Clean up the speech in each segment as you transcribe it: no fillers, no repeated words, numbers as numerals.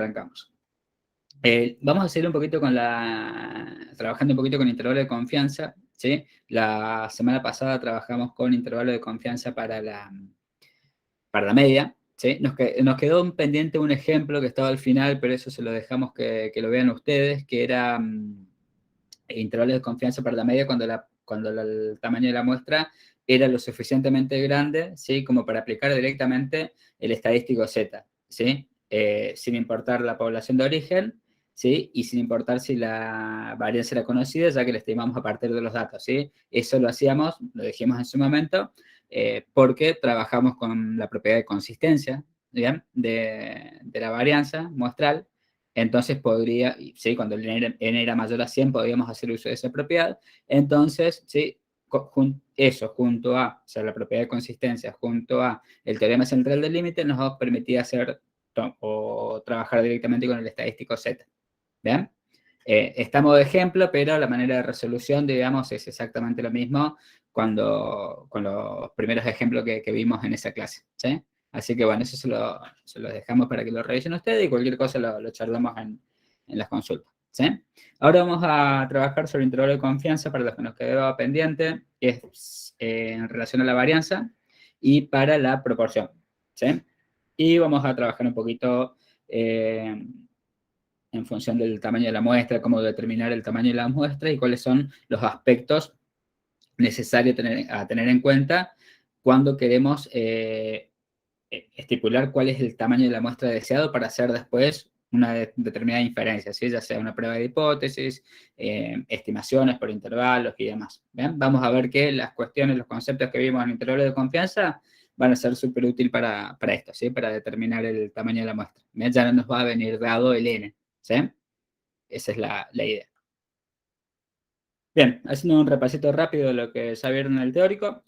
Arrancamos. Vamos a seguir un poquito trabajando un poquito con intervalo de confianza, ¿sí? La semana pasada trabajamos con intervalo de confianza para la media, ¿sí? Nos quedó un pendiente un ejemplo que estaba al final, pero eso se lo dejamos que lo vean ustedes, que era intervalo de confianza para la media cuando el tamaño de la muestra era lo suficientemente grande, ¿sí? Como para aplicar directamente el estadístico Z, ¿sí? Sin importar la población de origen, ¿sí? Y sin importar si la varianza era conocida, ya que la estimamos a partir de los datos, ¿sí? Eso lo hacíamos, lo dijimos en su momento, porque trabajamos con la propiedad de consistencia, ¿bien? De la varianza muestral. Entonces podría, ¿sí? Cuando el n era mayor a 100, podríamos hacer uso de esa propiedad. Entonces, ¿sí? Eso junto a, o sea, la propiedad de consistencia, junto a el teorema central del límite, nos permitía hacer o trabajar directamente con el estadístico Z. ¿Bien? Está a modo de ejemplo, pero la manera de resolución, digamos, es exactamente lo mismo con los primeros ejemplos que vimos en esa clase, ¿sí? Así que bueno, eso se lo dejamos para que lo revisen ustedes y cualquier cosa lo charlamos en las consultas, ¿sí? Ahora vamos a trabajar sobre intervalo de confianza para los que nos quedó pendiente, que es en relación a la varianza y para la proporción, ¿sí? Y vamos a trabajar un poquito en función del tamaño de la muestra, cómo determinar el tamaño de la muestra y cuáles son los aspectos necesarios a tener en cuenta cuando queremos estipular cuál es el tamaño de la muestra deseado para hacer después una determinada inferencia, ¿sí? Ya sea una prueba de hipótesis, estimaciones por intervalos y demás. ¿Bien? Vamos a ver que las cuestiones, los conceptos que vimos en intervalo de confianza van a ser súper útil para esto, ¿sí? Para determinar el tamaño de la muestra. ¿Bien? Ya no nos va a venir dado el n, ¿sí? Esa es la idea. Bien, haciendo un repasito rápido de lo que ya vieron en el teórico.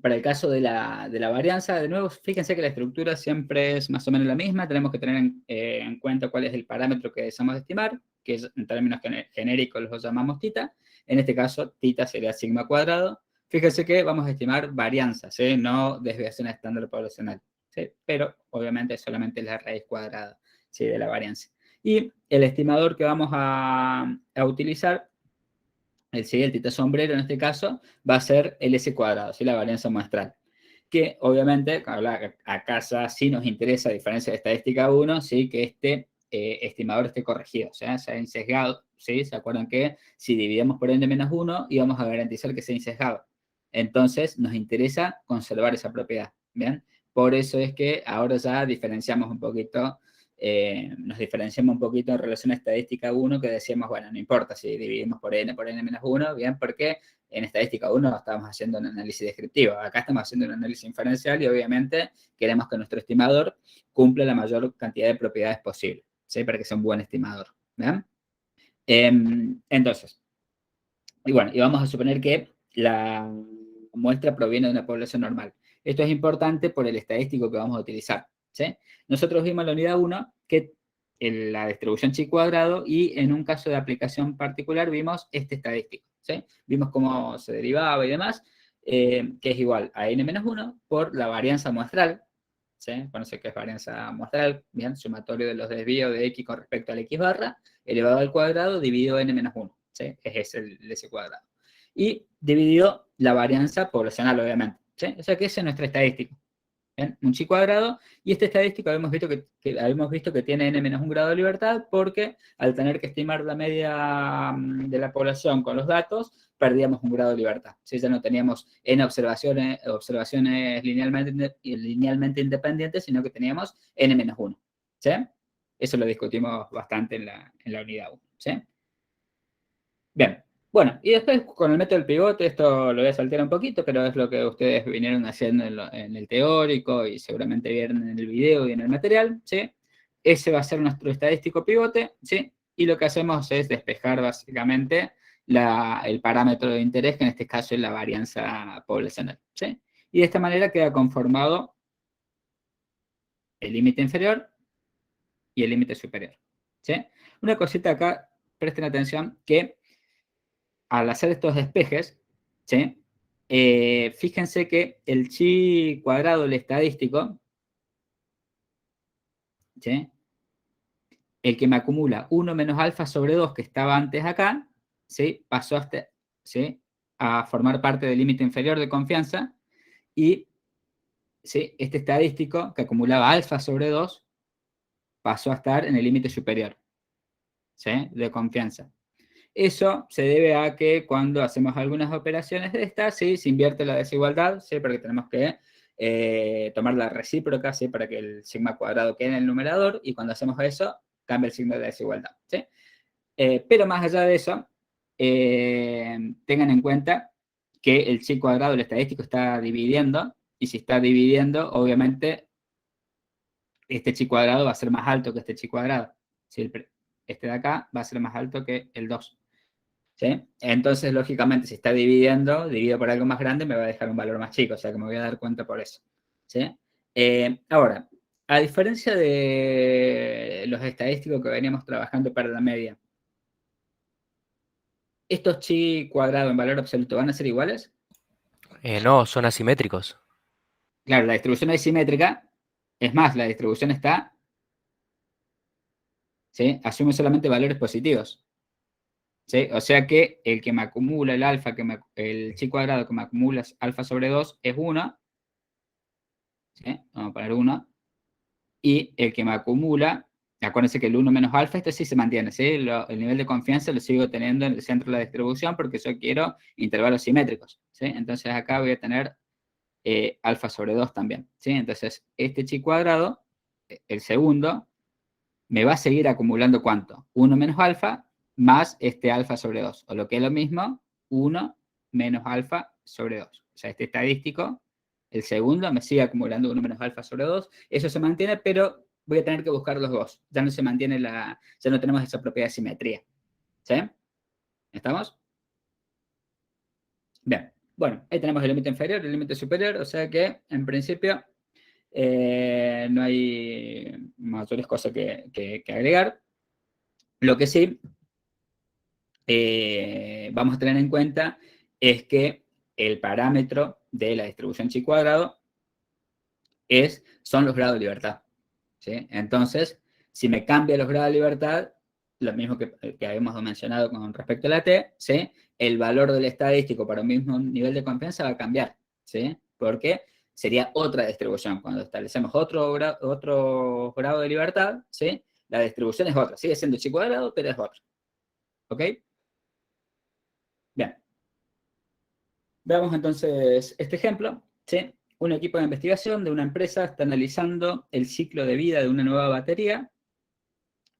Para el caso de la varianza, de nuevo, fíjense que la estructura siempre es más o menos la misma. Tenemos que tener en cuenta cuál es el parámetro que deseamos estimar, que en términos genéricos lo llamamos tita. En este caso, tita sería sigma cuadrado. Fíjense que vamos a estimar varianza, ¿sí? No desviación estándar poblacional, ¿sí? Pero obviamente solamente la raíz cuadrada, ¿sí? De la varianza. Y el estimador que vamos a utilizar, el tita sombrero en este caso, va a ser el S cuadrado, ¿sí? La varianza muestral. Que obviamente, acá ya sí nos interesa, a diferencia de estadística 1, ¿sí? Que este estimador esté corregido, o sea insesgado, ¿sí? ¿Se acuerdan que si dividimos por n-1 íbamos a garantizar que sea insesgado? Entonces nos interesa conservar esa propiedad, ¿bien? Por eso es que ahora ya diferenciamos un poquito, nos diferenciamos un poquito en relación a estadística 1, que decíamos, bueno, no importa si dividimos por n-1, bien, porque en estadística 1 estamos haciendo un análisis descriptivo, acá estamos haciendo un análisis inferencial y obviamente queremos que nuestro estimador cumpla la mayor cantidad de propiedades posible, ¿sí? Para que sea un buen estimador, ¿bien? Entonces, y bueno, y vamos a suponer que la muestra proviene de una población normal. Esto es importante por el estadístico que vamos a utilizar, ¿sí? Nosotros vimos en la unidad 1 que en la distribución chi cuadrado y en un caso de aplicación particular vimos este estadístico, ¿sí? Vimos cómo se derivaba y demás, que es igual a n-1 por la varianza muestral, ¿sí? Conoce que es varianza muestral, bien, sumatorio de los desvíos de x con respecto al x barra, elevado al cuadrado dividido n-1, ¿sí? Es el S cuadrado. Y dividido la varianza poblacional, obviamente, ¿sí? O sea que ese es nuestro estadístico. ¿Bien? Un chi cuadrado, y este estadístico habíamos visto que tiene n-1 grado de libertad porque al tener que estimar la media de la población con los datos, perdíamos un grado de libertad. ¿Sí? Ya no teníamos n observaciones linealmente independientes, sino que teníamos n-1. ¿Sí? Eso lo discutimos bastante en la unidad 1. ¿Sí? Bien, bueno, y después con el método del pivote, esto lo voy a saltear un poquito, pero es lo que ustedes vinieron haciendo en el teórico y seguramente vieron en el video y en el material, ¿sí? Ese va a ser nuestro estadístico pivote, ¿sí? Y lo que hacemos es despejar básicamente el parámetro de interés, que en este caso es la varianza poblacional, ¿sí? Y de esta manera queda conformado el límite inferior y el límite superior, ¿sí? Una cosita acá, presten atención, que al hacer estos despejes, ¿sí? Fíjense que el chi cuadrado, el estadístico, ¿sí? el que me acumula 1 menos alfa sobre 2 que estaba antes acá, ¿sí? Pasó hasta, ¿sí? A formar parte del límite inferior de confianza y, ¿sí? Este estadístico que acumulaba alfa sobre 2 pasó a estar en el límite superior, ¿sí? De confianza. Eso se debe a que cuando hacemos algunas operaciones de estas, ¿sí? Se invierte la desigualdad, ¿sí? Porque tenemos que tomar la recíproca, ¿sí? Para que el sigma cuadrado quede en el numerador, y cuando hacemos eso, cambia el signo de la desigualdad, ¿sí? Pero más allá de eso, tengan en cuenta que el chi cuadrado, el estadístico, está dividiendo, y si está dividiendo, obviamente, este chi cuadrado va a ser más alto que este chi cuadrado. ¿Sí? Este de acá va a ser más alto que el 2. ¿Sí? Entonces, lógicamente, si está dividiendo, divido por algo más grande, me va a dejar un valor más chico, o sea que me voy a dar cuenta por eso. ¿Sí? Ahora, a diferencia de los estadísticos que veníamos trabajando para la media, ¿estos chi cuadrado en valor absoluto van a ser iguales? No, son asimétricos. Claro, la distribución es simétrica, es más, la distribución está, ¿sí? Asume solamente valores positivos. ¿Sí? O sea que el que me acumula el alfa, el chi cuadrado que me acumula alfa sobre 2 es 1, ¿sí? Vamos a poner 1, y el que me acumula, acuérdense que el 1 menos alfa, este sí se mantiene, ¿sí? El nivel de confianza lo sigo teniendo en el centro de la distribución porque yo quiero intervalos simétricos, ¿sí? Entonces acá voy a tener alfa sobre 2 también, ¿sí? Entonces este chi cuadrado, el segundo, me va a seguir acumulando ¿cuánto? 1 menos alfa más este alfa sobre 2, o lo que es lo mismo, 1 menos alfa sobre 2. O sea, este estadístico, el segundo, me sigue acumulando 1 menos alfa sobre 2. Eso se mantiene, pero voy a tener que buscar los dos. Ya no se mantiene ya no tenemos esa propiedad de simetría. ¿Sí? ¿Estamos? Bien. Bueno, ahí tenemos el límite inferior y el límite superior, o sea que, en principio, no hay mayores cosas que agregar. Lo que sí vamos a tener en cuenta es que el parámetro de la distribución chi cuadrado son los grados de libertad. ¿Sí? Entonces, si me cambia los grados de libertad, lo mismo que habíamos mencionado con respecto a la t, ¿sí? El valor del estadístico para un mismo nivel de confianza va a cambiar, ¿sí? Porque sería otra distribución. Cuando establecemos otro grado de libertad, ¿sí? La distribución es otra. Sigue siendo chi cuadrado, pero es otro. ¿Ok? Bien. Veamos entonces este ejemplo. ¿Sí? Un equipo de investigación de una empresa está analizando el ciclo de vida de una nueva batería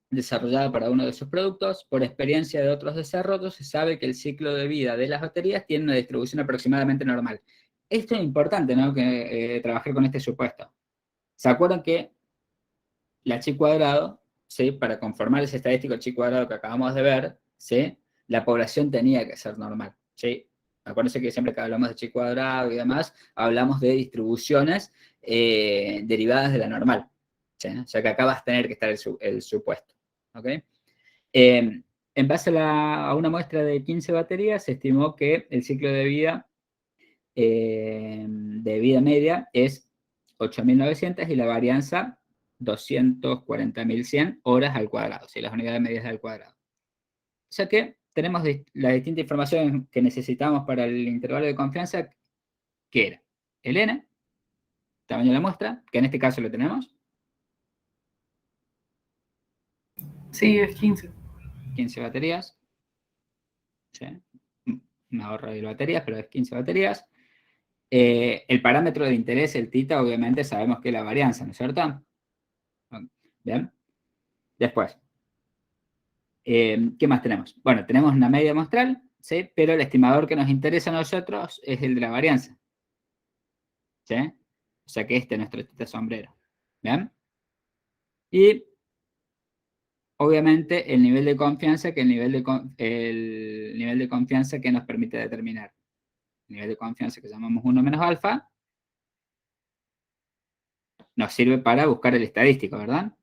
desarrollada para uno de sus productos. Por experiencia de otros desarrollos, se sabe que el ciclo de vida de las baterías tiene una distribución aproximadamente normal. Esto es importante, ¿no? Que trabajar con este supuesto. ¿Se acuerdan que la chi cuadrado, ¿sí? Para conformar ese estadístico chi cuadrado que acabamos de ver, ¿sí? La población tenía que ser normal, ¿sí? Acuérdense que siempre que hablamos de chi cuadrado y demás, hablamos de distribuciones derivadas de la normal, ¿sí? O sea que acá vas a tener que estar el supuesto, ¿ok? En base a una muestra de 15 baterías, se estimó que el ciclo de vida media es 8.900 y la varianza 240.100 horas al cuadrado, si las unidades medias al cuadrado. O sea que tenemos la distinta información que necesitamos para el intervalo de confianza, que era el n, tamaño de la muestra, que en este caso lo tenemos, Sí, es 15. 15 baterías, ¿sí? Me ahorro de baterías, pero es 15 baterías. El parámetro de interés, el θ, obviamente sabemos que es la varianza, ¿no es cierto? Bien. Después, ¿qué más tenemos? Bueno, tenemos una media muestral, ¿sí? Pero el estimador que nos interesa a nosotros es el de la varianza, ¿sí? O sea que este es nuestro θ sombrero. ¿Bien? Y, obviamente, el nivel de confianza, el nivel de confianza que nos permite determinar. El nivel de confianza que llamamos 1 menos alfa, nos sirve para buscar el estadístico, ¿verdad?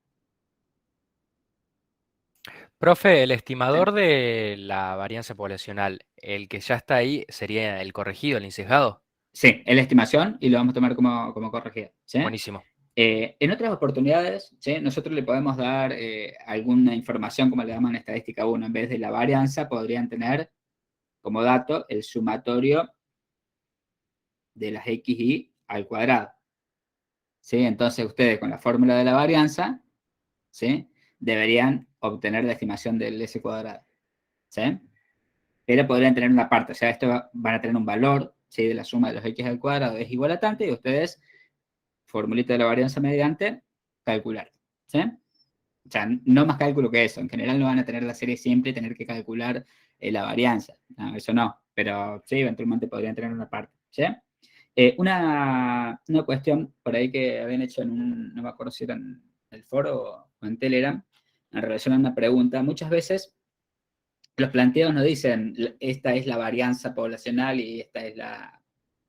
Profe, el Sí. estimador de la varianza poblacional, el que ya está ahí, sería el corregido, el insesgado. Sí, es la estimación y lo vamos a tomar como corregido, ¿sí? Buenísimo. En otras oportunidades, ¿sí? Nosotros le podemos dar alguna información, como le damos en estadística 1, en vez de la varianza, podrían tener como dato el sumatorio de las xy al cuadrado. ¿Sí? Entonces ustedes con la fórmula de la varianza, ¿sí? Deberían obtener la estimación del s cuadrado. ¿Sí? Pero podrían tener una parte, o sea, esto van a tener un valor, ¿sí? De la suma de los x al cuadrado es igual a tanto, y ustedes, formulita de la varianza mediante, calcular. ¿Sí? O sea, no más cálculo que eso. En general no van a tener la serie simple y tener que calcular la varianza. No, eso no. Pero sí, eventualmente podrían tener una parte. ¿Sí? Una cuestión por ahí que habían hecho en un, no me acuerdo si era en el foro o en Telegram, en relación a una pregunta. Muchas veces los planteos nos dicen, esta es la varianza poblacional y esta es la...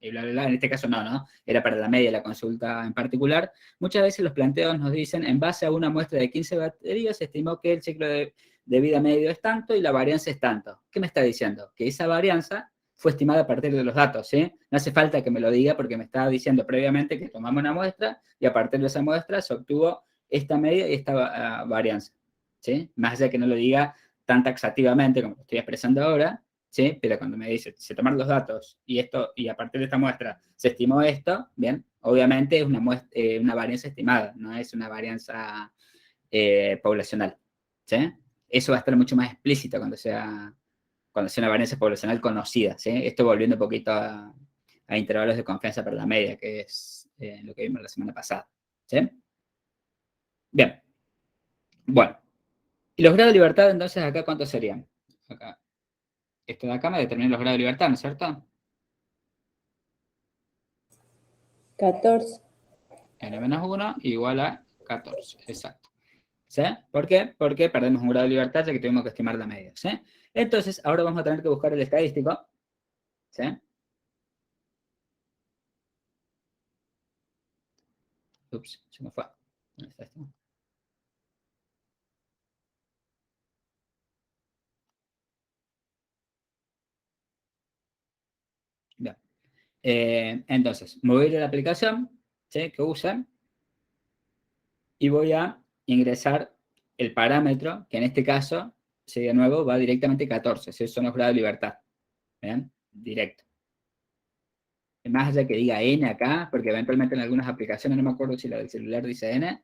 Y bla, bla, bla. En este caso no. Era para la media la consulta en particular. Muchas veces los planteos nos dicen, en base a una muestra de 15 baterías, se estimó que el ciclo de vida medio es tanto y la varianza es tanto. ¿Qué me está diciendo? Que esa varianza fue estimada a partir de los datos, ¿sí? No hace falta que me lo diga porque me estaba diciendo previamente que tomamos una muestra y a partir de esa muestra se obtuvo esta media y esta varianza, ¿sí? Más allá que no lo diga tan taxativamente como lo estoy expresando ahora, ¿sí? Pero cuando me dice, se tomaron los datos y esto, y a partir de esta muestra se estimó esto, bien, obviamente es una varianza estimada, no es una varianza poblacional, ¿sí? Eso va a estar mucho más explícito cuando sea una varianza poblacional conocida, ¿sí? Esto volviendo un poquito a intervalos de confianza para la media, que es lo que vimos la semana pasada, ¿sí? Bien, bueno. ¿Y los grados de libertad, entonces, acá cuántos serían? Acá. Esto de acá me determina los grados de libertad, ¿no es cierto? 14. N menos 1 igual a 14, exacto. ¿Sí? ¿Por qué? Porque perdemos un grado de libertad ya que tuvimos que estimar la media, ¿sí? Entonces, ahora vamos a tener que buscar el estadístico, ¿sí? Ups, se me fue. ¿Dónde está esto? Bien. Entonces, me voy a ir a la aplicación, ¿sí? Que usan y voy a ingresar el parámetro, que en este caso, si de nuevo, va directamente a 14, ¿sí? Son los grados de libertad, ¿bien? Directo. Más allá que diga N acá, porque eventualmente en algunas aplicaciones, no me acuerdo si la del celular dice N,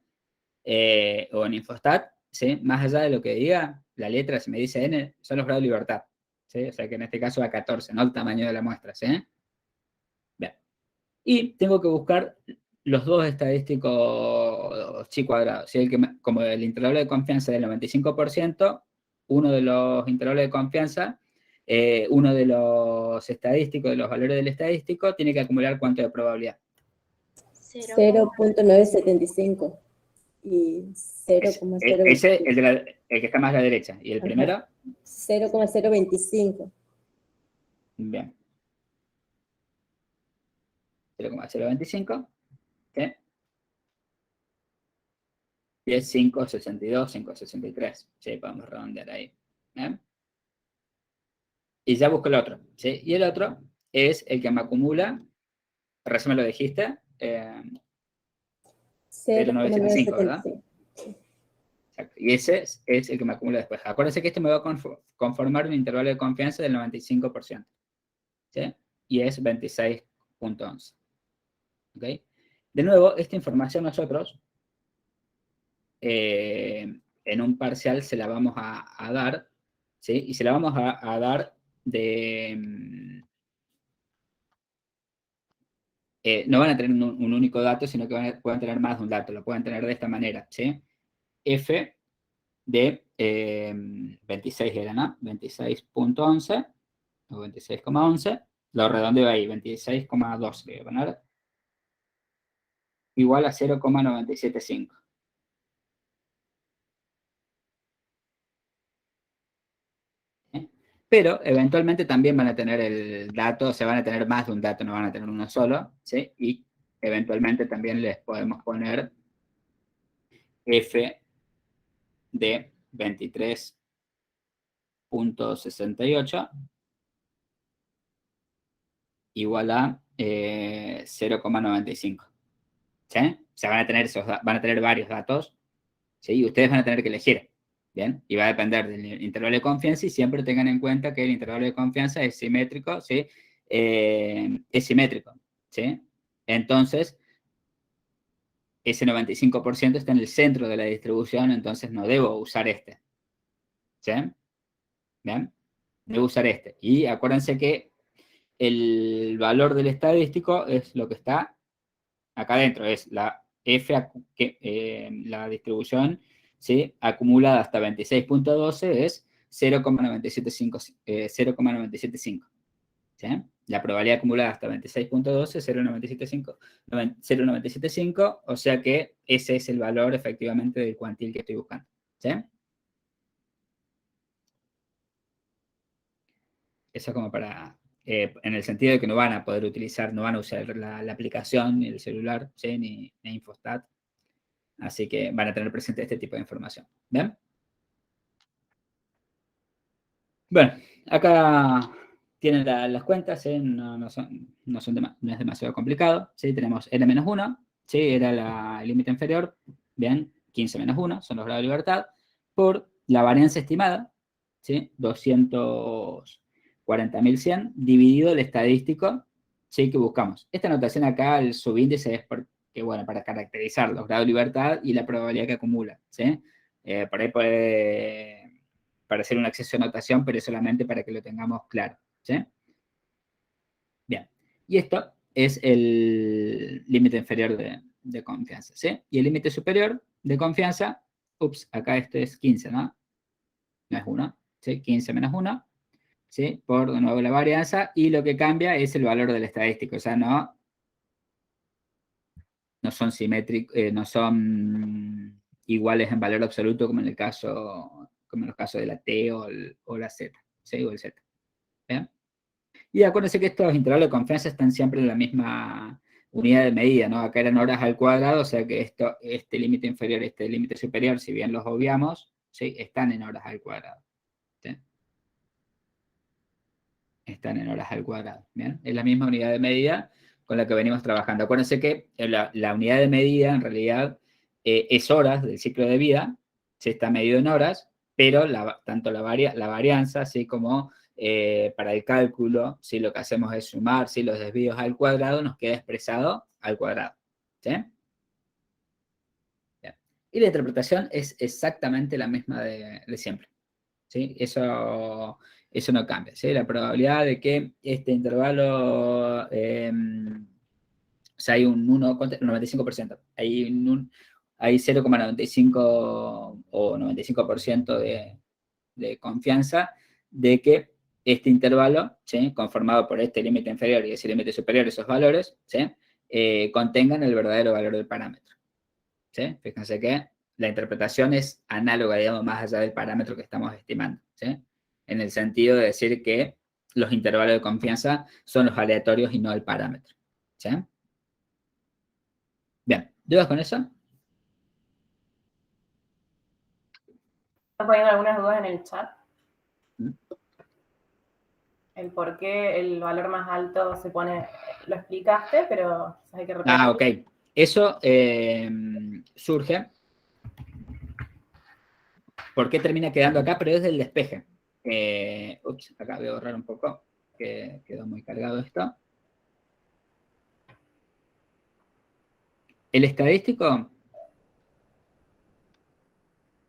o en Infostat, ¿sí? Más allá de lo que diga, la letra, si me dice N, son los grados de libertad, ¿sí? O sea que en este caso va a 14, no el tamaño de la muestra, ¿sí? Bien. Y tengo que buscar los dos estadísticos chi cuadrados, ¿sí? Como el intervalo de confianza del 95%, uno de los intervalos de confianza, uno de los estadísticos, de los valores del estadístico, tiene que acumular cuánto de probabilidad. 0.975 y Ese, 0,025. el que está más a la derecha. ¿Y el primero? 0,025. Bien. 0,025. ¿Sí? Y es 5,62, 5,63. Sí, podemos redondear ahí. ¿Bien? Y ya busco el otro. ¿Sí? Y el otro es el que me acumula, recién me lo dijiste, 0,975, ¿verdad? 0,975. Exacto. Y ese es el que me acumula después. Acuérdense que este me va a conformar un intervalo de confianza del 95%. ¿Sí? Y es 26,11. ¿Ok? De nuevo, esta información nosotros en un parcial se la vamos a dar, ¿sí? Y se la vamos a dar de... no van a tener un único dato, sino que pueden tener más de un dato. Lo pueden tener de esta manera, ¿sí? F de 26 era, ¿no? 26,11 o 26,11. Lo redondeo ahí, 26,12 le voy a poner. Igual a 0,975. Pero eventualmente también van a tener el dato, o sea, van a tener más de un dato, no van a tener uno solo, ¿sí? Y eventualmente también les podemos poner F de 23,68 igual a 0,95. ¿sí? O sea, van a tener varios datos, ¿sí? Y ustedes van a tener que elegir, ¿bien? Y va a depender del intervalo de confianza y siempre tengan en cuenta que el intervalo de confianza es simétrico, ¿sí? Es simétrico, ¿sí? Entonces, ese 95% está en el centro de la distribución, entonces no debo usar este, ¿sí? ¿Bien? Debo usar este. Y acuérdense que el valor del estadístico es lo que está acá adentro, es la la distribución, ¿sí? Acumulada hasta 26.12 es 0,975, 0,975. ¿Sí? La probabilidad acumulada hasta 26.12, 0,975, 0,975, o sea que ese es el valor efectivamente del cuantil que estoy buscando. ¿Sí? Eso como para, en el sentido de que no van a poder utilizar, no van a usar la aplicación, ni el celular, ¿sí? ni Infostat. Así que van a tener presente este tipo de información. ¿Bien? Bueno, acá tienen las cuentas, ¿sí? No es demasiado complicado. ¿Sí? Tenemos N-1, ¿sí? Era el límite inferior, bien, 15 menos 1, son los grados de libertad, por la varianza estimada, ¿sí? 240.100, dividido el estadístico, ¿sí? Que buscamos. Esta notación acá, el subíndice es porque, bueno, para caracterizar los grados de libertad y la probabilidad que acumula, ¿sí? Por ahí puede para hacer un acceso a notación, pero es solamente para que lo tengamos claro, ¿sí? Bien, y esto es el límite inferior de confianza, ¿sí? Y el límite superior de confianza, acá este es 15, ¿no? No es 1, ¿sí? 15 menos 1, ¿sí? Por, de nuevo, la varianza, y lo que cambia es el valor del estadístico, o sea, no son simétricos, no son iguales en valor absoluto como en los casos de la T o la Z, ¿sí? O el Z, ¿bien? Y acuérdense que estos intervalos de confianza están siempre en la misma unidad de medida, ¿no? Acá eran horas al cuadrado, o sea que este límite inferior y este límite superior, si bien los obviamos, ¿sí? Están en horas al cuadrado, ¿sí? Están en horas al cuadrado, ¿bien? Es la misma unidad de medida con la que venimos trabajando. Acuérdense que la unidad de medida, en realidad, es horas del ciclo de vida, se está medido en horas, pero tanto la varianza, así como para el cálculo, si lo que hacemos es sumar, si los desvíos al cuadrado, nos queda expresado al cuadrado, ¿sí? Bien. Y la interpretación es exactamente la misma de siempre, ¿sí? Eso no cambia, ¿sí? La probabilidad de que este intervalo, o sea, hay un 95%, hay 0,95 o 95% de confianza de que este intervalo, ¿sí? Conformado por este límite inferior y ese límite superior, esos valores, ¿sí? Contengan el verdadero valor del parámetro, ¿sí? Fíjense que la interpretación es análoga, digamos, más allá del parámetro que estamos estimando, ¿sí? En el sentido de decir que los intervalos de confianza son los aleatorios y no el parámetro, ¿sí? Bien, ¿dudas con eso? ¿Estás poniendo algunas dudas en el chat? ¿Mm? El por qué el valor más alto se pone, lo explicaste, pero hay que repetir. Ah, ok. Eso surge. ¿Por qué termina quedando acá? Pero es del despeje. Acá voy a borrar un poco, que quedó muy cargado esto. El estadístico,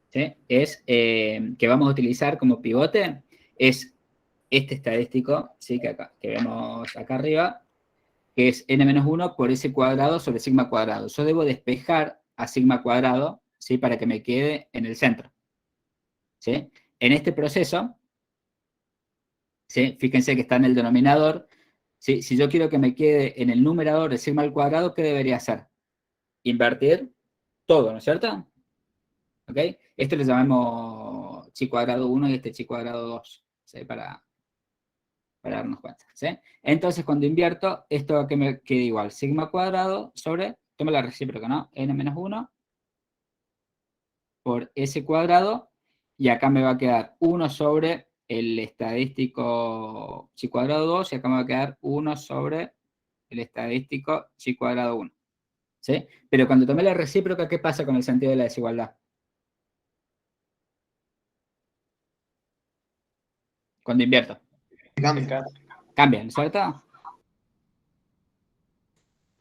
¿sí? Es que vamos a utilizar como pivote, es este estadístico, ¿sí? que vemos acá arriba, que es n-1 por s cuadrado sobre sigma cuadrado. Yo debo despejar a sigma cuadrado, ¿sí? Para que me quede en el centro, ¿sí? En este proceso, ¿sí? Fíjense que está en el denominador. ¿Sí? Si yo quiero que me quede en el numerador de sigma al cuadrado, ¿qué debería hacer? Invertir todo, ¿no es cierto? ¿Ok? Esto le llamamos chi cuadrado 1 y este chi cuadrado 2, ¿sí? Para darnos cuenta, ¿sí? Entonces, cuando invierto, esto que me queda igual, sigma cuadrado sobre, toma la recíproca, ¿no? n-1 por s cuadrado, y acá me va a quedar 1 sobre el estadístico chi cuadrado 2, y acá me va a quedar 1 sobre el estadístico chi cuadrado 1, ¿sí? Pero cuando tomé la recíproca, ¿qué pasa con el sentido de la desigualdad? Cuando invierto. Cambia. Cambia, ¿no es cierto?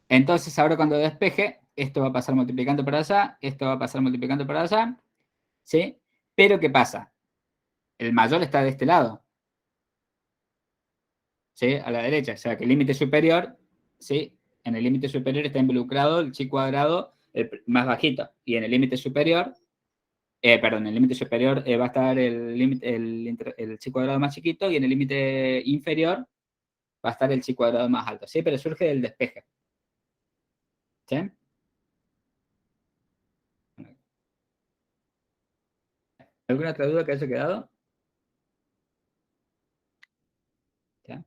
Entonces, ahora cuando despeje, esto va a pasar multiplicando por allá, esto va a pasar multiplicando por allá, ¿sí? Pero ¿qué pasa? El mayor está de este lado, ¿sí? A la derecha, o sea que el límite superior, ¿sí? En el límite superior está involucrado el chi cuadrado más bajito, y en el límite superior, perdón, en el límite superior va a estar el chi cuadrado más chiquito, y en el límite inferior va a estar el chi cuadrado más alto, ¿sí? Pero surge del despeje, ¿sí? ¿Alguna otra duda que haya quedado? ¿Ya?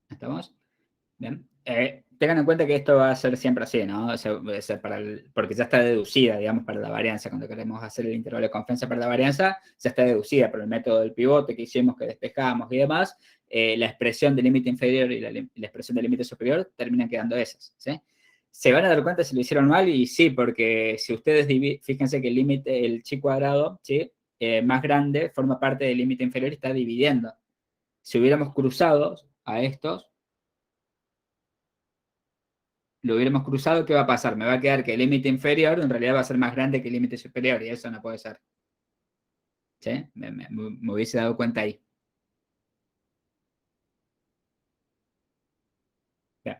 ¿Estamos? Bien. Tengan en cuenta que esto va a ser siempre así, ¿no? O sea, porque ya está deducida, digamos, para la varianza. Cuando queremos hacer el intervalo de confianza para la varianza, ya está deducida por el método del pivote que hicimos, que despejamos y demás. La expresión del límite inferior y la expresión del límite superior terminan quedando esas, ¿sí? ¿Se van a dar cuenta si lo hicieron mal? Y sí, porque si ustedes fíjense que el límite, el chi cuadrado, ¿sí? Más grande, forma parte del límite inferior y está dividiendo. Si hubiéramos cruzado a estos, lo hubiéramos cruzado, ¿qué va a pasar? Me va a quedar que el límite inferior en realidad va a ser más grande que el límite superior, y eso no puede ser. ¿Sí? Me hubiese dado cuenta ahí. Bien.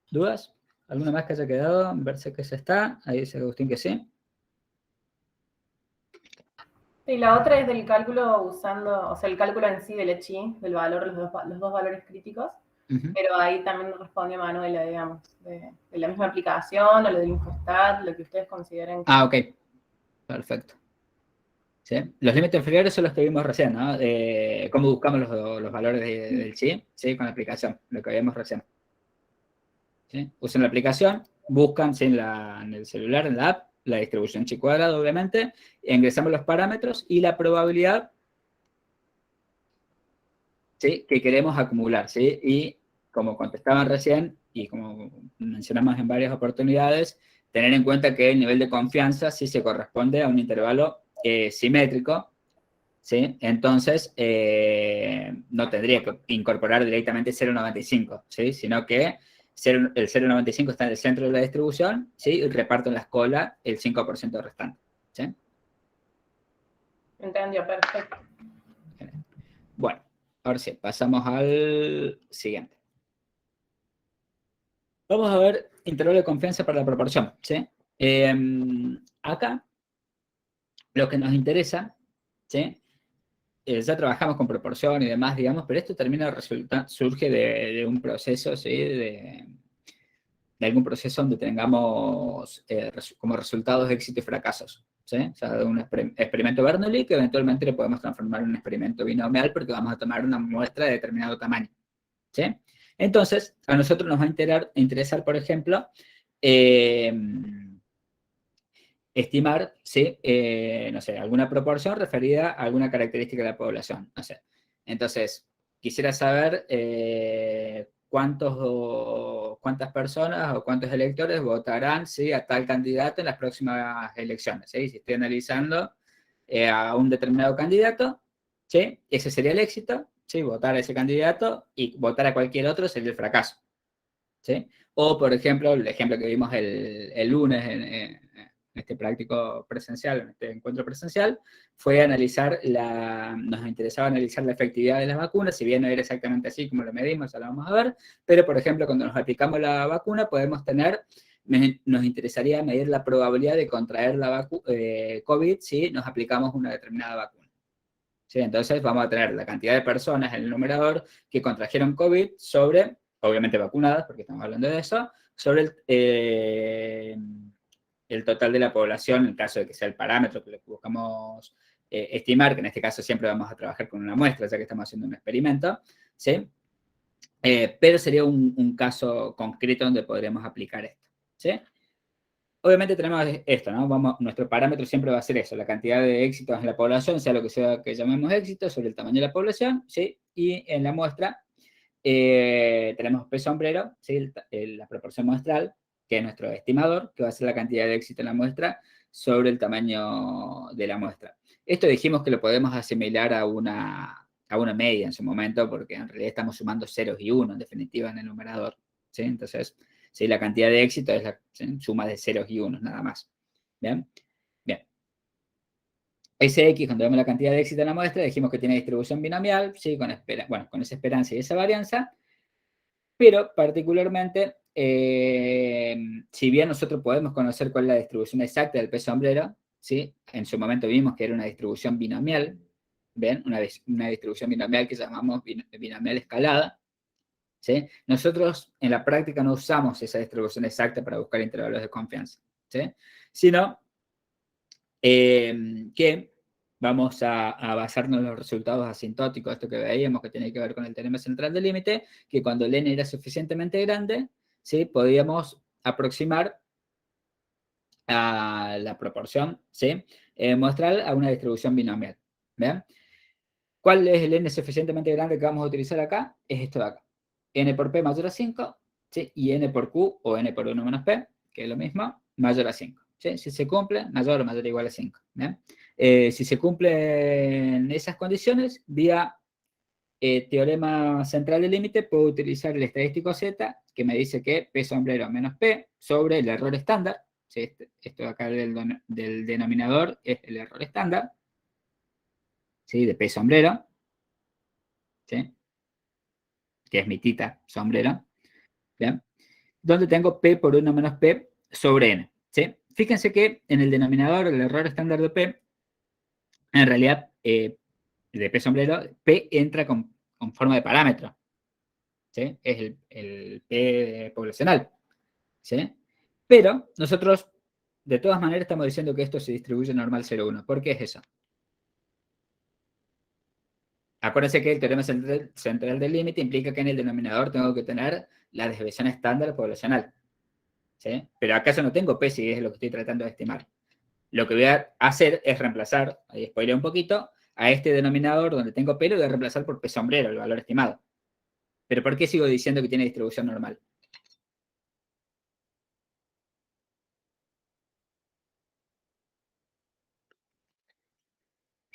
¿Dudas? ¿Alguna más que haya quedado? Verse que se está. Ahí dice Agustín que sí. Y la otra es del cálculo usando, o sea, el cálculo en sí del chi, del valor, los dos valores críticos. Pero ahí también responde Manuela, digamos, de la misma aplicación, o lo del Infostat, lo que ustedes consideren. Ok. Perfecto. ¿Sí? Los límites inferiores son los que vimos recién, ¿no? Cómo buscamos los valores del chi, ¿sí? Con la aplicación, lo que vimos recién. ¿Sí? Usan la aplicación, buscan ¿sí? en el celular, en la app, la distribución chi cuadrado, obviamente, ingresamos los parámetros y la probabilidad, ¿sí? Que queremos acumular, ¿sí? Y como contestaban recién, y como mencionamos en varias oportunidades, tener en cuenta que el nivel de confianza sí se corresponde a un intervalo simétrico, ¿sí? Entonces, no tendría que incorporar directamente 0,95, ¿sí? Sino que el 0,95 está en el centro de la distribución, ¿sí? Y reparto en la escola el 5% restante, ¿sí? Entendió, perfecto. Bueno, ahora sí, pasamos al siguiente. Vamos a ver intervalo de confianza para la proporción, ¿sí? Acá, lo que nos interesa, ¿sí? Ya trabajamos con proporción y demás, digamos, pero esto surge de un proceso, ¿sí? De algún proceso donde tengamos como resultados éxitos y fracasos, ¿sí? O sea, de un experimento Bernoulli que eventualmente lo podemos transformar en un experimento binomial porque vamos a tomar una muestra de determinado tamaño, ¿sí? Entonces, a nosotros nos va a interesar, por ejemplo, estimar, ¿sí? No sé, alguna proporción referida a alguna característica de la población, no sé. Entonces, quisiera saber cuántas personas o cuántos electores votarán, ¿sí? A tal candidato en las próximas elecciones, ¿sí? Si estoy analizando a un determinado candidato, ¿sí? Ese sería el éxito, ¿sí? Votar a ese candidato, y votar a cualquier otro sería el fracaso, ¿sí? O, por ejemplo, el ejemplo que vimos el lunes en este práctico presencial, en este encuentro presencial, fue analizar nos interesaba analizar la efectividad de las vacunas, si bien no era exactamente así como lo medimos, ya lo vamos a ver, pero, por ejemplo, cuando nos aplicamos la vacuna, nos interesaría medir la probabilidad de contraer COVID si nos aplicamos una determinada vacuna. ¿Sí? Entonces, vamos a tener la cantidad de personas en el numerador que contrajeron COVID sobre, obviamente vacunadas, porque estamos hablando de eso, sobre el total de la población, en el caso de que sea el parámetro que buscamos estimar, que en este caso siempre vamos a trabajar con una muestra, ya que estamos haciendo un experimento, ¿sí? Pero sería un caso concreto donde podríamos aplicar esto, ¿sí? Obviamente tenemos esto, ¿no? Nuestro parámetro siempre va a ser eso, la cantidad de éxitos en la población, sea lo que sea que llamemos éxito, sobre el tamaño de la población, ¿sí? Y en la muestra tenemos P sombrero, ¿sí? La proporción muestral, que es nuestro estimador, que va a ser la cantidad de éxito en la muestra sobre el tamaño de la muestra. Esto dijimos que lo podemos asimilar a una media en su momento, porque en realidad estamos sumando ceros y unos, en definitiva, en el numerador, ¿sí? Entonces, ¿sí? La cantidad de éxito es la suma de ceros y unos, nada más. ¿Bien? Bien. SX, cuando vemos la cantidad de éxito en la muestra, dijimos que tiene distribución binomial, ¿sí? Con esa esperanza y esa varianza, pero particularmente, si bien nosotros podemos conocer cuál es la distribución exacta del peso sombrero, ¿sí? En su momento vimos que era una distribución binomial, ¿ven? Una distribución binomial que llamamos binomial escalada, ¿sí? Nosotros en la práctica no usamos esa distribución exacta para buscar intervalos de confianza, ¿sí? Sino que vamos a basarnos en los resultados asintóticos, esto que veíamos que tiene que ver con el teorema central del límite, que cuando el n era suficientemente grande, ¿sí? Podíamos aproximar a la proporción, ¿sí? Muestral a una distribución binomial. ¿Bien? ¿Cuál es el n suficientemente grande que vamos a utilizar acá? Es esto de acá. N por p mayor a 5, ¿sí? Y n por q o n por 1 menos p, que es lo mismo, mayor a 5. ¿Sí? Si se cumple, mayor o mayor o igual a 5. ¿Bien? Si se cumplen esas condiciones, vía teorema central del límite, puedo utilizar el estadístico Z, que me dice que P sombrero menos P sobre el error estándar. ¿Sí? Esto de acá del denominador es el error estándar, ¿sí? De P sombrero, ¿sí? Que es mi tita sombrero. ¿Bien? Donde tengo P por 1 menos P sobre N. ¿Sí? Fíjense que en el denominador, el error estándar de P, en realidad, de P sombrero, P entra con forma de parámetro. ¿Sí? Es el P poblacional. ¿Sí? Pero nosotros, de todas maneras, estamos diciendo que esto se distribuye normal 0,1. ¿Por qué es eso? Acuérdense que el teorema central del límite implica que en el denominador tengo que tener la desviación estándar poblacional. ¿Sí? Pero acaso no tengo P si es lo que estoy tratando de estimar. Lo que voy a hacer es reemplazar, ahí spoiler un poquito, a este denominador donde tengo P, lo voy a reemplazar por P sombrero, el valor estimado. ¿Pero por qué sigo diciendo que tiene distribución normal?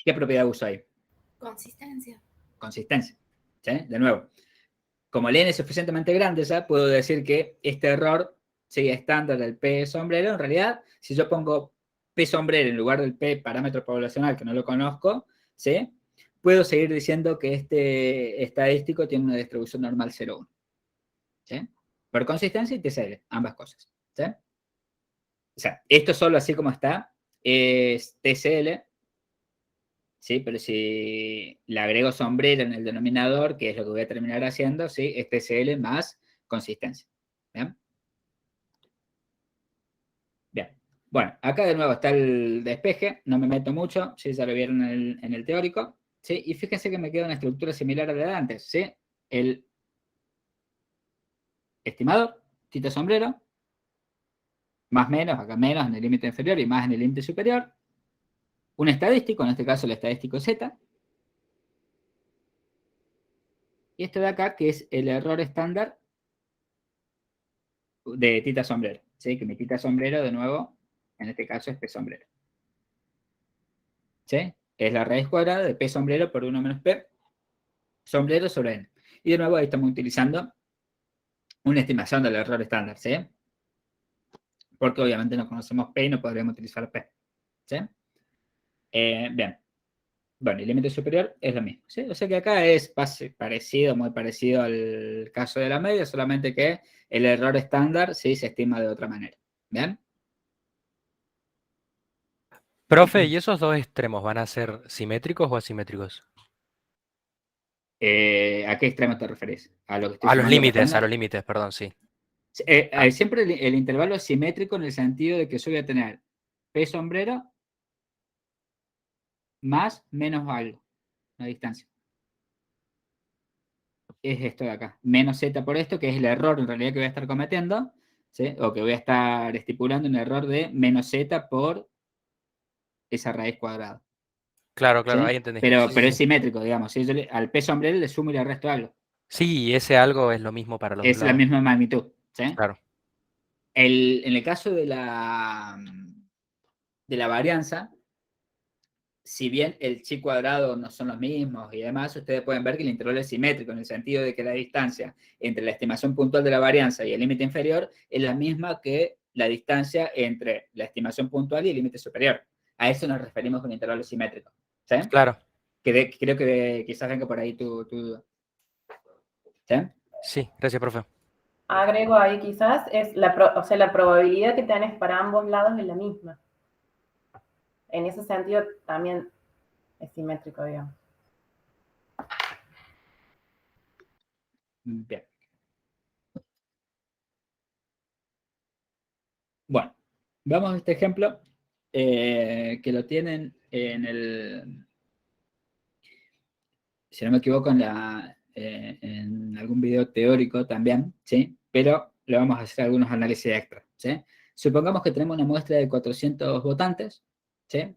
¿Qué propiedad uso ahí? Consistencia. Consistencia. ¿Sí? De nuevo, como el n es suficientemente grande, ya puedo decir que este error sigue estándar del P sombrero. En realidad, si yo pongo P sombrero en lugar del P parámetro poblacional, que no lo conozco, ¿sí? Puedo seguir diciendo que este estadístico tiene una distribución normal 0,1. ¿Sí? Por consistencia y TCL, ambas cosas. ¿Sí? O sea, esto solo así como está es TCL, ¿sí? Pero si le agrego sombrero en el denominador, que es lo que voy a terminar haciendo, ¿sí? Es TCL más consistencia. ¿Bien? Bien. Bueno, acá de nuevo está el despeje, no me meto mucho, ¿sí? Ya lo vieron en el teórico, ¿sí? Y fíjense que me queda una estructura similar a la de antes, ¿sí? El estimador, tita sombrero, más menos, acá menos en el límite inferior y más en el límite superior. Un estadístico, en este caso el estadístico Z. Y esto de acá, que es el error estándar de tita sombrero. ¿Sí? Que mi tita sombrero, de nuevo, en este caso es P sombrero. ¿Sí? Es la raíz cuadrada de P sombrero por 1 menos P sombrero sobre N. Y de nuevo ahí estamos utilizando una estimación del error estándar. ¿Sí? Porque obviamente no conocemos P y no podríamos utilizar P. ¿Sí? Bien. Bueno, el límite superior es lo mismo, ¿sí? O sea que acá es parecido, muy parecido al caso de la media, solamente que el error estándar sí se estima de otra manera. ¿Bien? Profe, ¿y esos dos extremos van a ser simétricos o asimétricos? ¿A qué extremo te referís? ¿A lo que estoy A los sumando o límites, restando? perdón, sí. Siempre el intervalo es simétrico en el sentido de que yo voy a tener P sombrero más menos algo, la distancia. Es esto de acá, menos z por esto, que es el error en realidad que voy a estar cometiendo, ¿sí? O que voy a estar estipulando un error de menos z por esa raíz cuadrada. Claro, ¿Sí? ahí entendí. Pero Sí, sí, es sí. simétrico, digamos. ¿Sí? Al P sombrero le sumo y le resto algo. Sí, y ese algo es lo mismo para los dos Es la lados. misma magnitud. ¿Sí? Claro. En el caso de la varianza, si bien el chi cuadrado no son los mismos y demás, ustedes pueden ver que el intervalo es simétrico en el sentido de que la distancia entre la estimación puntual de la varianza y el límite inferior es la misma que la distancia entre la estimación puntual y el límite superior. A eso nos referimos con intervalo simétrico. ¿Sí? Claro. Creo que quizás venga por ahí tu duda. ¿Sí? Sí, gracias, profe. Agrego ahí quizás, es o sea, la probabilidad que tenés para ambos lados es la misma. En ese sentido también es simétrico, digamos. Bien. Bueno, vamos a este ejemplo que lo tienen en el, si no me equivoco, en algún video teórico también, ¿sí? Pero le vamos a hacer algunos análisis extra, ¿sí? Supongamos que tenemos una muestra de 400 votantes, ¿sí?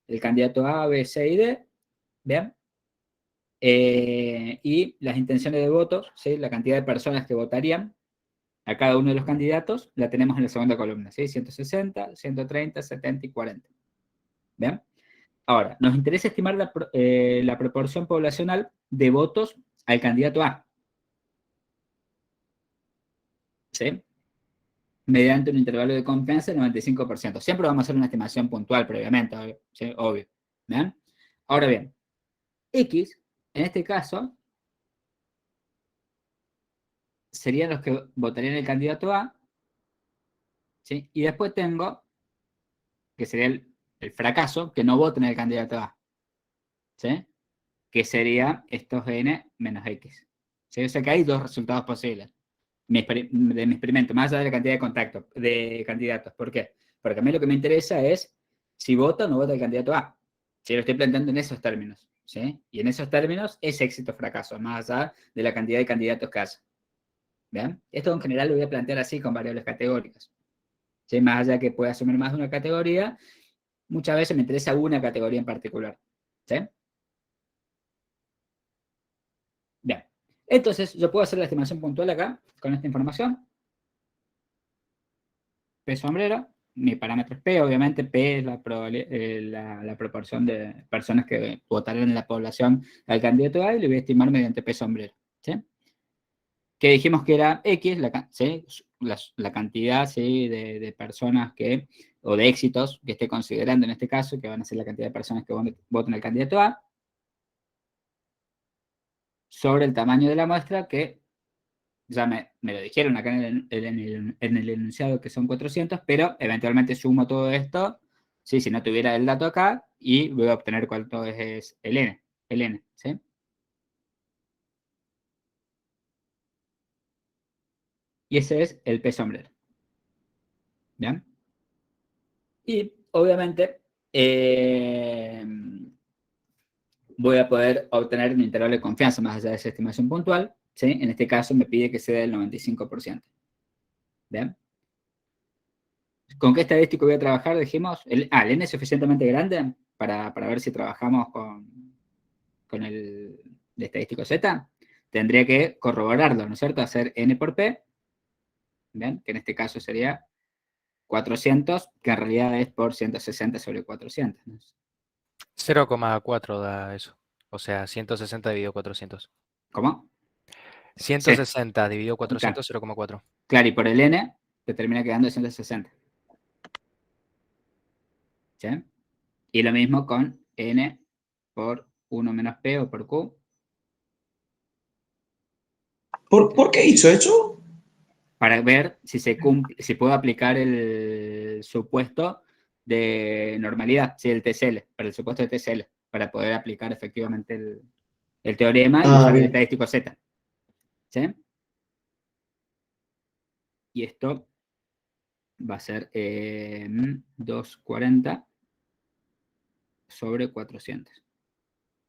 El candidato A, B, C y D, ¿bien? Y las intenciones de votos, ¿sí? La cantidad de personas que votarían a cada uno de los candidatos, la tenemos en la segunda columna, ¿sí? 160, 130, 70 y 40. ¿Bien? Ahora, nos interesa estimar la proporción poblacional de votos al candidato A. ¿Sí? Mediante un intervalo de confianza del 95%. Siempre vamos a hacer una estimación puntual previamente, obvio. ¿Sí? Obvio. ¿Bien? Ahora bien, X, en este caso, serían los que votarían el candidato A, ¿sí? Y después tengo, que sería el fracaso, que no voten el candidato A, ¿sí? Que sería estos n menos x. ¿Sí? O sea que hay dos resultados posibles de mi experimento, más allá de la cantidad de contactos, de candidatos. ¿Por qué? Porque a mí lo que me interesa es si vota o no vota el candidato A. Si lo estoy planteando en esos términos, ¿sí? Y en esos términos es éxito o fracaso, más allá de la cantidad de candidatos que haya. ¿Bien? Esto en general lo voy a plantear así con variables categóricas. ¿Sí? Más allá que pueda asumir más de una categoría, muchas veces me interesa una categoría en particular. ¿Sí? Bien. Entonces, yo puedo hacer la estimación puntual acá, con esta información. P sombrero, mi parámetro es P, obviamente P es la proporción de personas que votaron en la población al candidato A y le voy a estimar mediante P sombrero. ¿Sí? Que dijimos que era X, ¿sí? la cantidad, ¿sí? de personas o de éxitos que esté considerando en este caso, que van a ser la cantidad de personas que voten al candidato A, sobre el tamaño de la muestra, que ya me lo dijeron acá en el enunciado que son 400, pero eventualmente sumo todo esto, ¿sí? Si no tuviera el dato acá, y voy a obtener cuánto es el n, ¿sí? Y ese es el P sombrero. ¿Bien? Y obviamente voy a poder obtener un intervalo de confianza más allá de esa estimación puntual, ¿sí? En este caso me pide que sea del 95%. ¿Bien? ¿Con qué estadístico voy a trabajar? Dijimos, el n es suficientemente grande para ver si trabajamos con el estadístico Z. Tendría que corroborarlo, ¿no es cierto? Hacer n por p, ¿bien? Que en este caso sería 400, que en realidad es por 160 sobre 400. ¿No? 0,4 da eso. O sea, 160 dividido 400. ¿Cómo? 160 dividido Claro, 400, 0,4. claro, y por el n te termina quedando 160. ¿Sí? Y lo mismo con n por 1 menos p o por q. ¿Por qué hizo eso? Para ver si si puedo aplicar el supuesto de normalidad, sí, el TCL, para el supuesto de TCL, para poder aplicar efectivamente el teorema y usar el estadístico Z. ¿Sí? Y esto va a ser 240 sobre 400.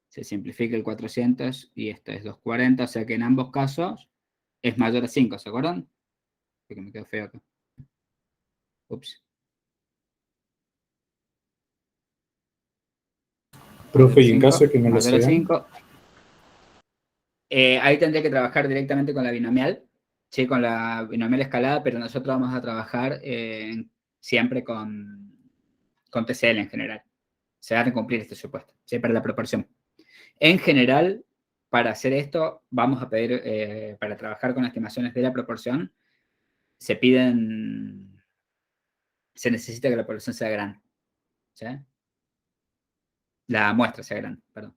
Se simplifica el 400 y esto es 240, o sea que en ambos casos es mayor a 5, ¿se acuerdan? Porque me quedó feo acá. Ups. Profe, y en caso de que no lo mayor a sean. 5. Ahí tendría que trabajar directamente con la binomial, sí, con la binomial escalada, pero nosotros vamos a trabajar siempre con TCL en general. Se va a cumplir este supuesto, ¿sí? Para la proporción. En general, para hacer esto, vamos a pedir, para trabajar con estimaciones de la proporción, se necesita que la población sea grande, ¿sí? La muestra sea grande, perdón.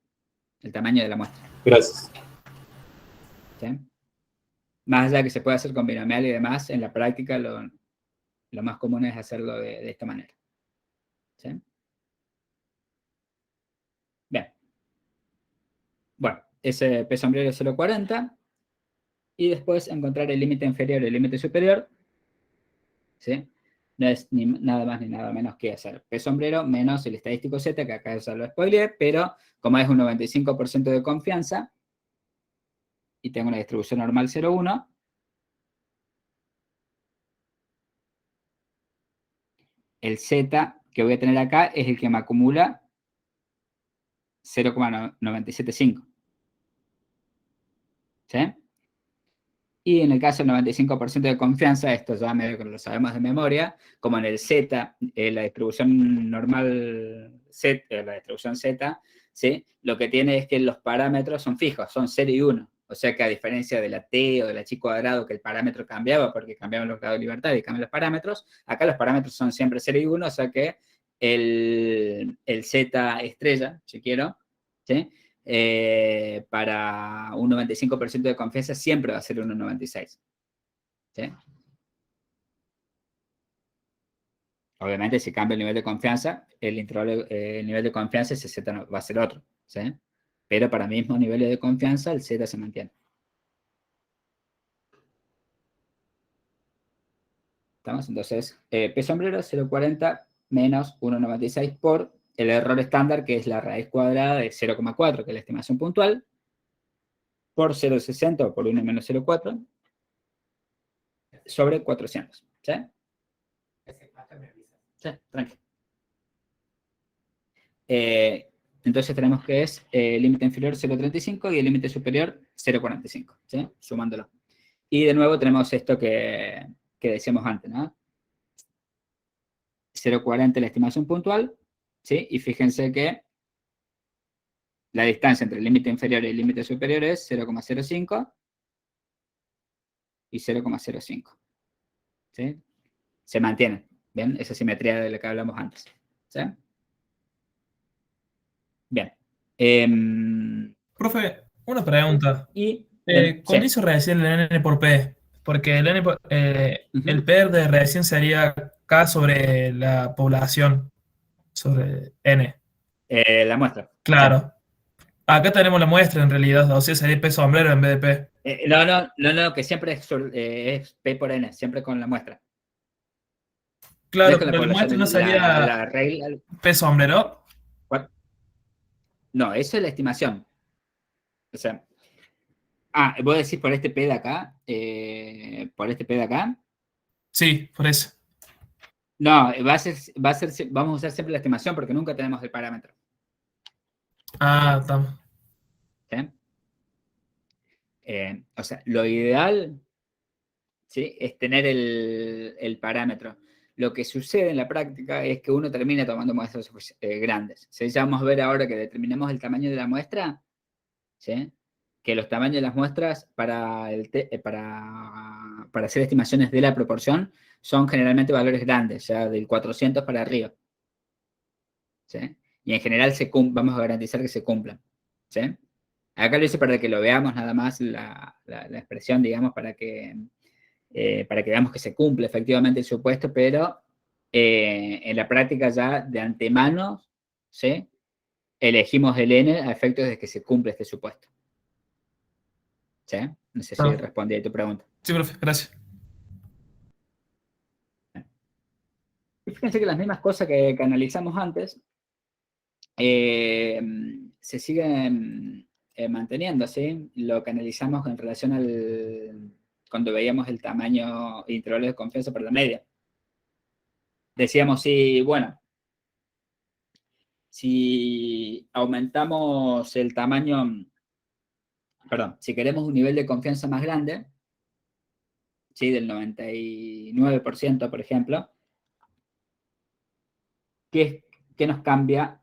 El tamaño de la muestra. Gracias. ¿Sí? Más allá que se puede hacer con binomial y demás, en la práctica lo más común es hacerlo de esta manera. ¿Sí? Bien. Bueno, ese P sombrero es 0,40. Y después encontrar el límite inferior y el límite superior. ¿Sí? No es nada más ni nada menos que hacer P sombrero menos el estadístico Z, que acá ya lo spoileé, pero como es un 95% de confianza, y tengo una distribución normal 0,1, el Z que voy a tener acá es el que me acumula 0,975. ¿Sí? Y en el caso del 95% de confianza, esto ya medio que lo sabemos de memoria, como en el Z, la distribución normal, la distribución Z, ¿sí? Lo que tiene es que los parámetros son fijos, son 0 y 1. O sea que a diferencia de la T o de la chi cuadrado, que el parámetro cambiaba porque cambiaban los grados de libertad y cambian los parámetros, acá los parámetros son siempre 0 y 1, o sea que el Z estrella, si quiero, ¿sí? Para un 95% de confianza siempre va a ser 1,96. ¿Sí? Obviamente, si cambia el nivel de confianza, el nivel de confianza, ese Z va a ser otro. ¿Sí? Pero para mismos niveles de confianza, el Z se mantiene. ¿Estamos? Entonces, P sombrero 0,40 menos 1,96 por el error estándar, que es la raíz cuadrada de 0,4, que es la estimación puntual, por 0,60 o por 1 menos 0,4, sobre 400. ¿Sí? Sí, tranquilo. Entonces tenemos que es el límite inferior 0,35 y el límite superior 0,45, ¿sí? Sumándolo. Y de nuevo tenemos esto que decíamos antes, ¿no? 0,40 la estimación puntual, ¿sí? Y fíjense que la distancia entre el límite inferior y el límite superior es 0,05 y 0,05, ¿sí? Se mantiene, ¿bien? Esa simetría de la que hablamos antes, ¿sí? Bien. Profe, una pregunta. Y, ¿Cuándo sí. hizo recién el N por P? Porque el Ujú. PER de recién sería K sobre la población, sobre N. La muestra. Sí. Claro. Acá tenemos la muestra en realidad, o sea, sería P sombrero en vez de P. No, que siempre es P por N, siempre con la muestra. No es Claro, con la pero la muestra no población, sería la regla. P sombrero. No, eso es la estimación. O sea, voy a decir por este P de acá, por este P de acá. Sí, por eso. No, vamos a usar siempre la estimación porque nunca tenemos el parámetro. Ah, estamos. ¿Sí? O sea, lo ideal, ¿sí?, es tener el parámetro. Lo que sucede en la práctica es que uno termina tomando muestras grandes. ¿Sí? Ya vamos a ver ahora que determinemos el tamaño de la muestra, ¿sí?, que los tamaños de las muestras para hacer estimaciones de la proporción son generalmente valores grandes, ya del 400 para arriba. ¿Sí? Y en general vamos a garantizar que se cumplan. ¿Sí? Acá lo hice para que lo veamos nada más la expresión, digamos, para que veamos que se cumple efectivamente el supuesto, pero en la práctica ya de antemano, ¿sí?, elegimos el N a efectos de que se cumple este supuesto. ¿Sí? No sé si respondí a tu pregunta. Sí, profe, gracias. Y fíjense que las mismas cosas que analizamos antes se siguen manteniendo, ¿sí? Lo que analizamos en relación cuando veíamos el tamaño intervalo de confianza por la media. Decíamos, sí, bueno, si aumentamos el tamaño, perdón, si queremos un nivel de confianza más grande, ¿sí? Del 99%, por ejemplo, ¿qué nos cambia?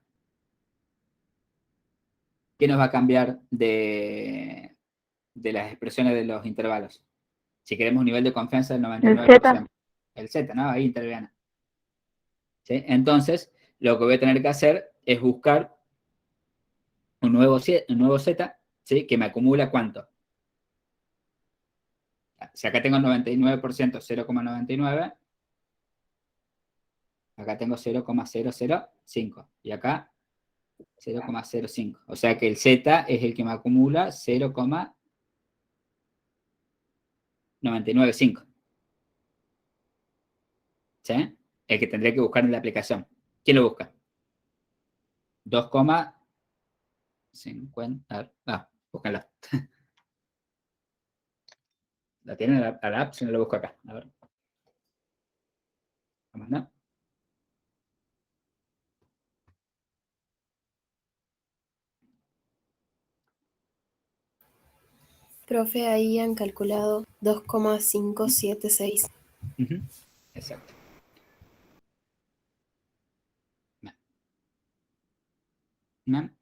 ¿Qué nos va a cambiar de las expresiones de los intervalos? Si queremos un nivel de confianza del 99%. El Z, ¿no? Ahí interviene. ¿Sí? Entonces, lo que voy a tener que hacer es buscar un nuevo Z, ¿sí? Que me acumula ¿cuánto? Si acá tengo 99%, 0,99. Acá tengo 0,005. Y acá 0,05. O sea que el Z es el que me acumula 0,995. ¿Sí? El que tendría que buscar en la aplicación. ¿Quién lo busca? 2,50. Búscala. ¿La tienen a la app? Si no lo busco acá. A ver. Vamos, ¿no? Profe, ahí han calculado 2,576. Exacto. ¿Bien?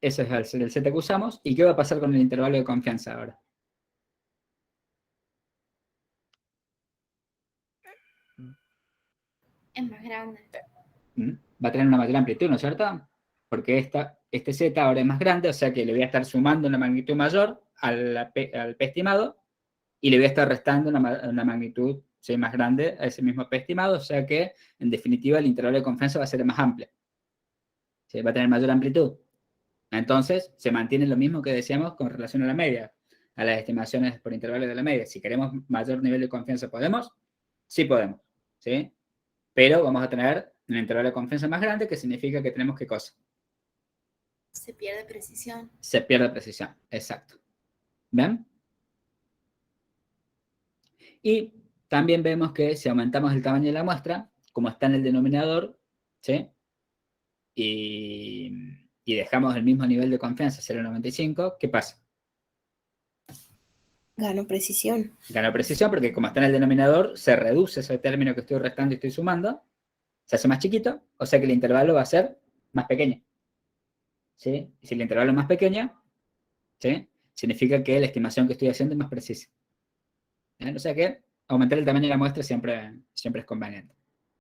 Ese es el Z que usamos. ¿Y qué va a pasar con el intervalo de confianza ahora? Es más grande. Va a tener una mayor amplitud, ¿no es cierto? Porque este Z ahora es más grande, o sea que le voy a estar sumando una magnitud mayor al P estimado y le voy a estar restando una magnitud, ¿sí?, más grande a ese mismo P estimado, o sea que, en definitiva, el intervalo de confianza va a ser más amplio. ¿Sí? Va a tener mayor amplitud. Entonces, se mantiene lo mismo que decíamos con relación a la media, a las estimaciones por intervalos de la media. Si queremos mayor nivel de confianza, ¿podemos? Sí podemos, ¿sí? Pero vamos a tener un intervalo de confianza más grande, que significa que tenemos ¿qué cosa? Se pierde precisión. Se pierde precisión, exacto. ¿Ven? Y también vemos que si aumentamos el tamaño de la muestra, como está en el denominador, ¿sí? Y dejamos el mismo nivel de confianza, 0,95, ¿qué pasa? Gano precisión. Gano precisión porque como está en el denominador, se reduce ese término que estoy restando y estoy sumando, se hace más chiquito, o sea que el intervalo va a ser más pequeño. ¿Sí? Y si el intervalo es más pequeño, ¿sí?, significa que la estimación que estoy haciendo es más precisa. ¿Bien? O sea que aumentar el tamaño de la muestra siempre es conveniente.